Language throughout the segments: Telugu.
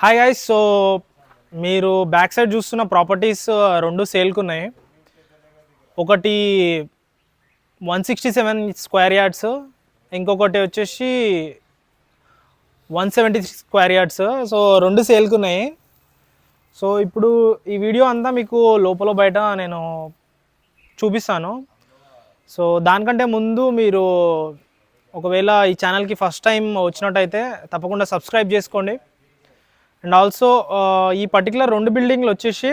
Hi guys. సో మీరు బ్యాక్ సైడ్ చూస్తున్న ప్రాపర్టీస్ రెండు సేల్కి ఉన్నాయి. ఒకటి 167 స్క్వేర్ యార్డ్స్, ఇంకొకటి వచ్చేసి 170 స్క్వేర్ యార్డ్స్. సో రెండు సేల్కి ఉన్నాయి. సో ఇప్పుడు ఈ వీడియో అంతా మీకు లోపల బయట నేను చూపిస్తాను. సో దానికంటే ముందు మీరు ఒకవేళ ఈ ఛానల్కి ఫస్ట్ టైం వచ్చినట్టయితే తప్పకుండా సబ్స్క్రైబ్ చేసుకోండి. అండ్ ఆల్సో ఈ పర్టికులర్ రెండు బిల్డింగ్లు వచ్చేసి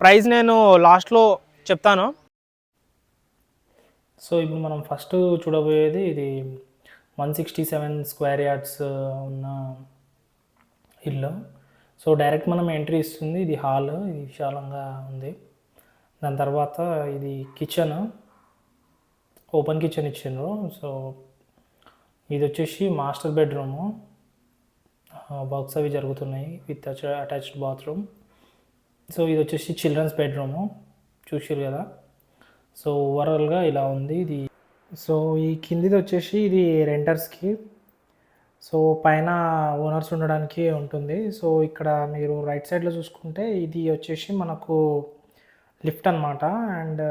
ప్రైస్ నేను లాస్ట్లో చెప్తాను. సో ఇప్పుడు మనం ఫస్ట్ చూడబోయేది ఇది 167 స్క్వేర్ యార్డ్స్ ఉన్న ఇల్లు. సో డైరెక్ట్ మనం ఎంట్రీ ఇస్తుంది. ఇది హాల్, ఇది విశాలంగా ఉంది. దాని తర్వాత ఇది కిచెన్, ఓపెన్ కిచెన్ ఇచ్చిండ్రు. సో ఇది వచ్చేసి మాస్టర్ బెడ్రూము, వర్క్స్ అవి జరుగుతున్నాయి విత్ అటాచ్డ్ బాత్రూమ్. సో ఇది వచ్చేసి చిల్డ్రన్స్ బెడ్రూము, చూసారు కదా. సో ఓవరాల్గా ఇలా ఉంది ఇది. సో ఈ కిందిది వచ్చేసి ఇది రెంటర్స్కి, సో పైన ఓనర్స్ ఉండడానికి ఉంటుంది. సో ఇక్కడ మీరు రైట్ సైడ్లో చూసుకుంటే ఇది వచ్చేసి మనకు లిఫ్ట్ అనమాట. అండ్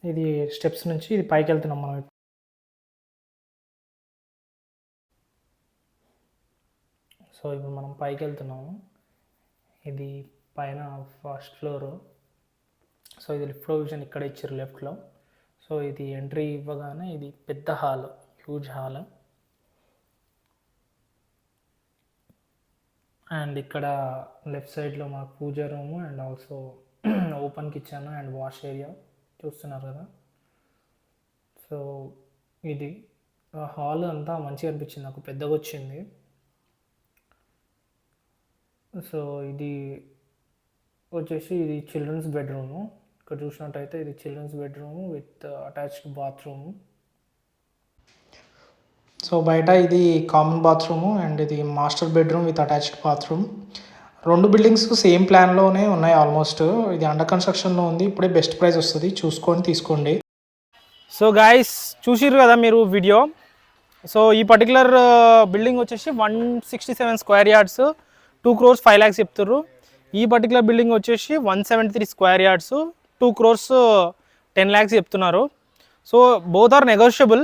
ఇది స్టెప్స్ నుంచి ఇది పైకి వెళ్తున్నాం మనం. సో ఇప్పుడు మనం పైకి వెళ్తున్నాము. ఇది పైన ఫస్ట్ ఫ్లోరు. సో ఇది లిఫ్ట్ ప్రొవిజన్ ఇక్కడ ఇచ్చారు లెఫ్ట్లో. సో ఇది ఎంట్రీ ఇవ్వగానే ఇది పెద్ద హాల్, హ్యూజ్ హాల్. అండ్ ఇక్కడ లెఫ్ట్ సైడ్లో మనకు pooja room and also open kitchen and wash area చూస్తున్నారు కదా. సో ఇది హాల్ అంతా మంచిగా అనిపించింది నాకు, పెద్దగా వచ్చింది. సో ఇది వచ్చేసి ఇది చిల్డ్రన్స్ బెడ్రూము. ఇక్కడ చూసినట్టయితే ఇది children's bedroom with attached bathroom. So బయట ఇది కామన్ బాత్రూము అండ్ ఇది master bedroom with attached bathroom. రెండు బిల్డింగ్స్ సేమ్ ప్లాన్లోనే ఉన్నాయి ఆల్మోస్ట్. ఇది అండర్ కన్స్ట్రక్షన్లో ఉంది, ఇప్పుడే బెస్ట్ ప్రైస్ వస్తుంది, చూసుకొని తీసుకోండి. సో గాయస్, చూసిర్రు కదా మీరు వీడియో. సో ఈ పర్టికులర్ బిల్డింగ్ వచ్చేసి 167 స్క్వేర్ యార్డ్స్, 2 crores 5 lakhs చెప్తారు. ఈ పర్టికులర్ బిల్డింగ్ వచ్చేసి 173 స్క్వేర్ యార్డ్స్, 2 crores 10 lakhs చెప్తున్నారు. So both are negotiable.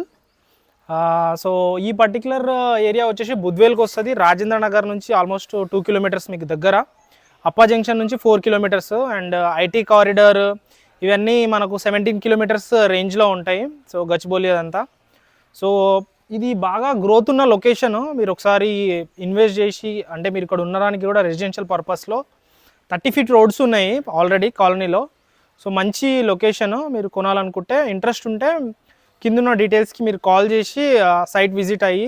So ఈ పర్టికులర్ ఏరియా వచ్చేసి బుద్వేల్కి వస్తుంది. రాజేంద్ర నగర్ నుంచి ఆల్మోస్ట్ 2 kilometers మీకు దగ్గర, అప్పా జంక్షన్ నుంచి 4 kilometers, అండ్ ఐటీ కారిడార్ ఇవన్నీ మనకు 17 kilometers రేంజ్లో ఉంటాయి. సో గచ్చిబౌలి అదంతా. సో ఇది బాగా గ్రోత్ ఉన్న లొకేషను. మీరు ఒకసారి ఇన్వెస్ట్ చేసి, అంటే మీరు ఇక్కడ ఉండడానికి కూడా రెసిడెన్షియల్ పర్పస్లో 30 feet రోడ్స్ ఉన్నాయి ఆల్రెడీ కాలనీలో. సో మంచి లొకేషను. మీరు కొనాలనుకుంటే, ఇంట్రెస్ట్ ఉంటే కిందున్న డీటెయిల్స్కి మీరు కాల్ చేసి సైట్ విజిట్ అయ్యి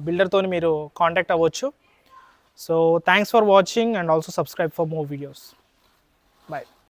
బిల్డర్తో మీరు కాంటాక్ట్ అవ్వచ్చు. So thanks for watching and also subscribe for more videos. Bye.